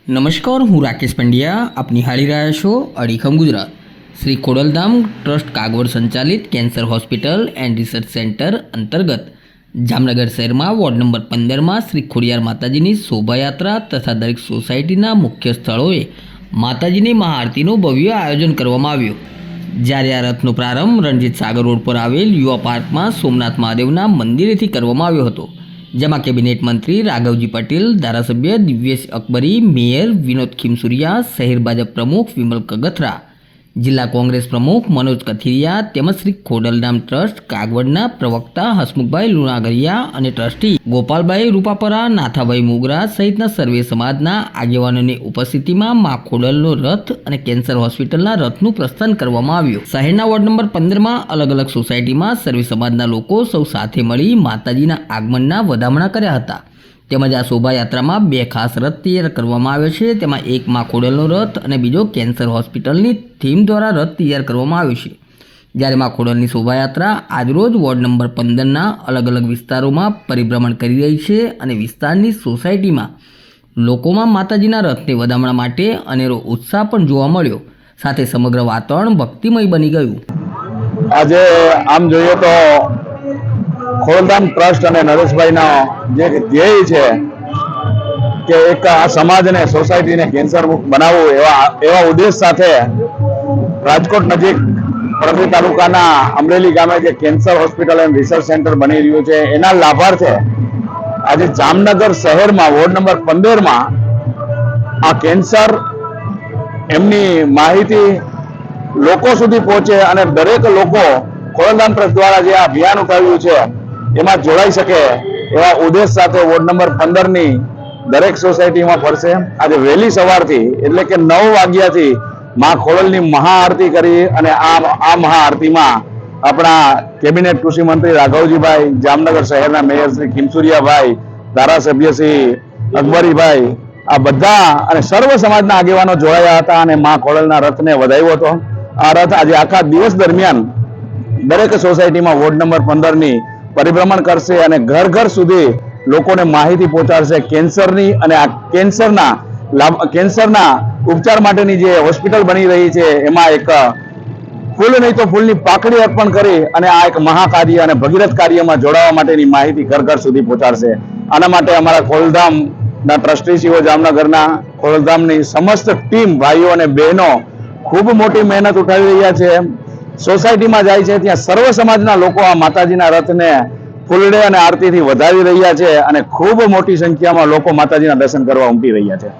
નમસ્કાર, હું રાકેશ પંડ્યા. આપ નિહાળી રહ્યા છો અડીખમ ગુજરાત. શ્રી ખોડલધામ ટ્રસ્ટ કાગવડ સંચાલિત cancer hospital and research centre અંતર્ગત જામનગર શહેરમાં વોર્ડ નંબર 15માં શ્રી ખોડિયાર માતાજીની શોભાયાત્રા તથા દરેક સોસાયટીના મુખ્ય સ્થળોએ માતાજીની મહાઆરતીનું ભવ્ય આયોજન કરવામાં આવ્યું. જ્યારે આ રથનો પ્રારંભ રણજીત સાગર રોડ પર આવેલ યુવા પાર્કમાં સોમનાથ મહાદેવના મંદિરેથી કરવામાં આવ્યો હતો, જેમાં કેબિનેટ મંત્રી રાઘવજી પટેલ, ધારાસભ્ય દિવ્યેશ અકબરી, મેયર વિનોદ ખીમસુરિયા, શહેર ભાજપ પ્રમુખ વિમલ કગથરા, જિલ્લા કોંગ્રેસ પ્રમુખ મનોજ કથિરિયા તેમજ શ્રી ખોડલધામ ટ્રસ્ટ કાગવડના પ્રવક્તા હસમુખભાઈ લુણાગરિયા અને ટ્રસ્ટી ગોપાલભાઈ રૂપાપરા, નાથાભાઈ મોગરા સહિતના સર્વે સમાજના આગેવાનોની ઉપસ્થિતિમાં મા ખોડલનો રથ અને કેન્સર હોસ્પિટલના રથનું પ્રસ્થાન કરવામાં આવ્યું. શહેરના વોર્ડ નંબર 15માં અલગ અલગ સોસાયટીમાં સર્વે સમાજના લોકો સૌ સાથે મળી માતાજીના આગમનના વધામણા કર્યા હતા. તેમજ આ શોભાયાત્રામાં 2 ખાસ રથ તૈયાર કરવામાં આવ્યો છે. તેમાં એક મા ખોડલનો રથ અને બીજો કેન્સર હોસ્પિટલની થીમ દ્વારા રથ તૈયાર કરવામાં આવ્યો છે. જ્યારે મા ખોડલની શોભાયાત્રા આજરોજ વોર્ડ નંબર 15ના અલગ અલગ વિસ્તારોમાં પરિભ્રમણ કરી રહી છે અને વિસ્તારની સોસાયટીમાં લોકોમાં માતાજીના રથની વધામણા માટે અનેરો ઉત્સાહ પણ જોવા મળ્યો. સાથે સમગ્ર વાતાવરણ ભક્તિમય બની ગયું. આજે આમ જોઈએ તો ખોડલધામ ટ્રસ્ટ અને નરેશભાઈનો જે ધ્યેય છે કે એક આ સમાજને સોસાયટીને કેન્સર મુક્ત બનાવવું એવા ઉદ્દેશ સાથે રાજકોટ નજીક પડદરી તાલુકાના અમરેલી ગામે જે cancer hospital and research centre બની રહ્યું છે એના લાભાર્થે આજે જામનગર શહેરમાં વોર્ડ નંબર 15માં આ કેન્સર એમની માહિતી લોકો સુધી પહોંચે અને દરેક લોકો ખોડલધામ ટ્રસ્ટ દ્વારા જે આ અભિયાન ઉઠાવ્યું છે એમાં જોડાઈ શકે એવા ઉદ્દેશ સાથે વોર્ડ નંબર 15ની દરેક સોસાયટીમાં ફરશે. આજે વહેલી સવારથી એટલે કે 9 વાગ્યાથી મા ખોડલની મહાઆરતી કરી અને આ મહાઆરતીમાં આપણા કેબિનેટ કૃષિ મંત્રી રાઘવજીભાઈ, જામનગર શહેરના મેયર શ્રી ખીમસુરિયાભાઈ, ધારાસભ્ય શ્રી અકબરીભાઈ, આ બધા અને સર્વ સમાજના આગેવાનો જોડાયા હતા અને મા ખોડલના રથને વધાવ્યો હતો. આ રથ આજે આખા દિવસ દરમિયાન દરેક સોસાયટીમાં વોર્ડ નંબર 15ની પરિભ્રમણ કરશે અને ઘર ઘર સુધી લોકોને માહિતી પહોંચાડશે કેન્સરની અને આ કેન્સરના ઉપચાર માટેની જે હોસ્પિટલ બની રહી છે એમાં એક ફૂલ નહીં તો ફૂલની પાકડી અર્પણ કરી અને આ એક મહાકાર્ય અને ભગીરથ કાર્યમાં જોડાવા માટેની માહિતી ઘર ઘર સુધી પહોંચાડશે. આના માટે અમારા ખોડલધામના ટ્રસ્ટીશ્રીઓ, જામનગરના ખોડલધામની સમસ્ત ટીમ, ભાઈઓ અને બહેનો ખૂબ મોટી મહેનત ઉઠાવી રહ્યા છે. સોસાયટીમાં જાય છે ત્યાં સર્વ સમાજના લોકો આ માતાજીના રથને ફૂલડે અને આરતીથી વધાવી રહ્યા છે અને ખૂબ મોટી સંખ્યામાં લોકો માતાજીના દર્શન કરવા ઉમટી રહ્યા છે.